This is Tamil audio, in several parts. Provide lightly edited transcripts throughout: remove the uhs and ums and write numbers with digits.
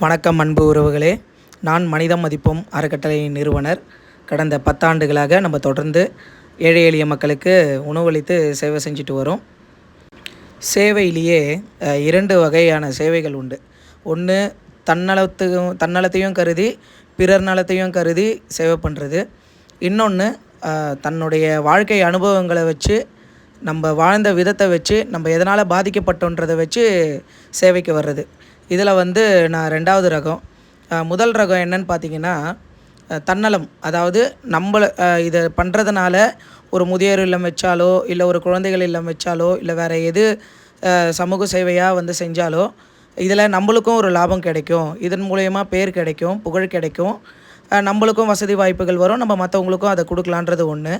வணக்கம் அன்பு உறவுகளே. நான் மனிதம் மதிப்போம் அறக்கட்டளையின் நிறுவனர். கடந்த 10 ஆண்டுகளாக நம்ம தொடர்ந்து ஏழை எளிய மக்களுக்கு உணவளித்து சேவை செஞ்சுட்டு வரோம். சேவையிலேயே 2 வகையான சேவைகள் உண்டு. ஒன்று தன்னலத்தையும் கருதி பிறர் நலத்தையும் கருதி சேவை பண்ணுறது. இன்னொன்று தன்னுடைய வாழ்க்கை அனுபவங்களை வச்சு நம்ம வாழ்ந்த விதத்தை வச்சு நம்ம எதனால் பாதிக்கப்பட்டோன்றதை வச்சு சேவைக்கு வர்றது. இதில் நான் 2வது ரகம். முதல் ரகம் என்னன்னு பார்த்தீங்கன்னா, தன்னலம். அதாவது நம்மள இதை பண்ணுறதுனால ஒரு முதியோர் இல்லம் வச்சாலோ, இல்லை ஒரு குழந்தைகள் இல்லம் வச்சாலோ, இல்லை வேறு எது சமூக சேவையாக செஞ்சாலோ, இதில் நம்மளுக்கும் ஒரு லாபம் கிடைக்கும். இதன் மூலயமா பேர் கிடைக்கும், புகழ் கிடைக்கும், நம்மளுக்கும் வசதி வாய்ப்புகள் வரும், நம்ம மற்றவங்களுக்கும் அதை கொடுக்கலான்றது ஒன்று.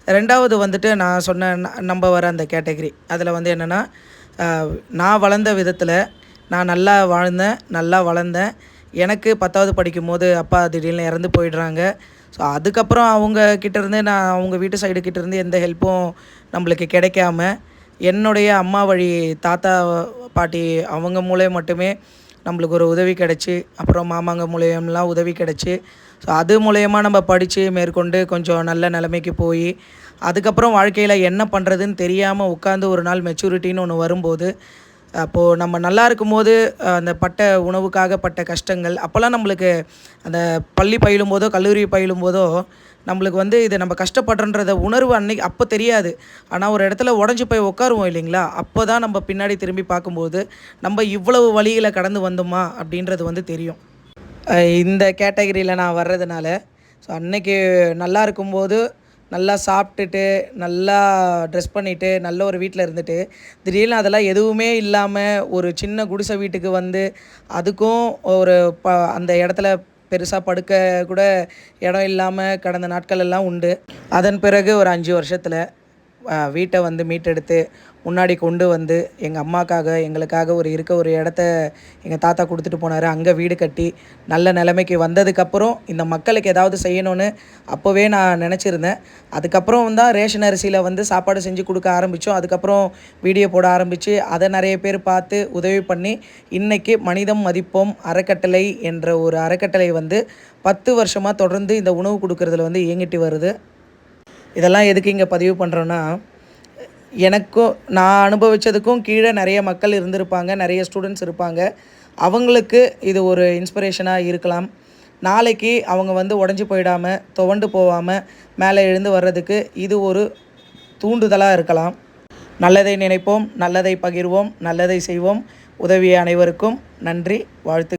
2வது நான் சொன்ன நம்ம வர அந்த கேட்டகரி. அதில் என்னென்னா, நான் வளர்ந்த விதத்தில் நான் நல்லா வாழ்ந்தேன், நல்லா வளர்ந்தேன். எனக்கு 10வது படிக்கும்போது அப்பா திடீர்னு இறந்து போயிடுறாங்க. ஸோ அதுக்கப்புறம் அவங்க கிட்டேருந்து நான் அவங்க வீட்டு சைடு கிட்டேருந்து எந்த ஹெல்ப்பும் நம்மளுக்கு கிடைக்காம, என்னுடைய அம்மா வழி தாத்தா பாட்டி அவங்க மூலம் மட்டுமே நம்மளுக்கு ஒரு உதவி கிடச்சி, அப்புறம் மாமாங்க மூலியம்லாம் உதவி கிடச்சி, ஸோ அது மூலயமா நம்ம படித்து மேற்கொண்டு கொஞ்சம் நல்ல நிலைமைக்கு போய், அதுக்கப்புறம் வாழ்க்கையில் என்ன பண்ணுறதுன்னு தெரியாமல் உட்காந்து ஒரு நாள் மெச்சூரிட்டின்னு ஒன்று வரும்போது, அப்போது நம்ம நல்லா இருக்கும்போது அந்த பட்ட உணவுக்காக பட்ட கஷ்டங்கள் அப்போல்லாம் நம்மளுக்கு அந்த பள்ளி பயிலும்போதோ கல்லூரி பயிலும்போதோ நம்மளுக்கு இது நம்ம கஷ்டப்படுறன்ற உணர்வு அப்போ தெரியாது. ஆனால் ஒரு இடத்துல உடஞ்சி போய் உட்காருவோம் இல்லைங்களா, அப்போ தான் நம்ம பின்னாடி திரும்பி பார்க்கும்போது நம்ம இவ்வளவு வழியில் கடந்து வந்தோமா அப்படின்றது தெரியும். இந்த கேட்டகரியில் நான் வர்றதுனால ஸோ அன்றைக்கி நல்லா இருக்கும்போது நல்லா சாப்பிட்டுட்டு, நல்லா ட்ரெஸ் பண்ணிவிட்டு, நல்ல ஒரு வீட்டில் இருந்துட்டு, திடீர்னு அதெல்லாம் எதுவுமே இல்லாமல் ஒரு சின்ன குடிசை வீட்டுக்கு அதுக்கும் ஒரு அந்த இடத்துல பெருசாக படுக்க கூட இடம் இல்லாமல் கடந்த நாட்கள் எல்லாம் உண்டு. அதன் பிறகு ஒரு 5 வருஷத்தில் வீட்டை மீட்டெடுத்து முன்னாடி கொண்டு எங்கள் அம்மாக்காக எங்களுக்காக ஒரு இடத்த எங்கள் தாத்தா கொடுத்துட்டு போனார். அங்கே வீடு கட்டி நல்ல நிலைமைக்கு வந்ததுக்கப்புறம் இந்த மக்களுக்கு ஏதாவது செய்யணும்னு அப்போவே நான் நினச்சிருந்தேன். அதுக்கப்புறம் தான் ரேஷன் அரிசியில் சாப்பாடு செஞ்சு கொடுக்க ஆரம்பித்தோம். அதுக்கப்புறம் வீடியோ போட ஆரம்பித்து அதை நிறைய பேர் பார்த்து உதவி பண்ணி இன்றைக்கி மனிதம் மதிப்போம் அறக்கட்டளை என்ற ஒரு அறக்கட்டளை 10 வருஷமாக தொடர்ந்து இந்த உணவு கொடுக்குறதுல இயங்கிட்டு வருது. இதெல்லாம் எதுக்கு இங்கே பதிவு பண்ணுறோன்னா, எனக்கும் நான் அனுபவித்ததுக்கும் கீழே நிறைய மக்கள் இருந்திருப்பாங்க, நிறைய ஸ்டூடெண்ட்ஸ் இருப்பாங்க. அவங்களுக்கு இது ஒரு இன்ஸ்பிரேஷனாக இருக்கலாம். நாளைக்கு அவங்க உடஞ்சி போயிடாமல் துவண்டு போகாமல் மேலே எழுந்து வர்றதுக்கு இது ஒரு தூண்டுதலாக இருக்கலாம். நல்லதை நினைப்போம், நல்லதை பகிர்வோம், நல்லதை செய்வோம். உதவிய அனைவருக்கும் நன்றி, வாழ்த்து.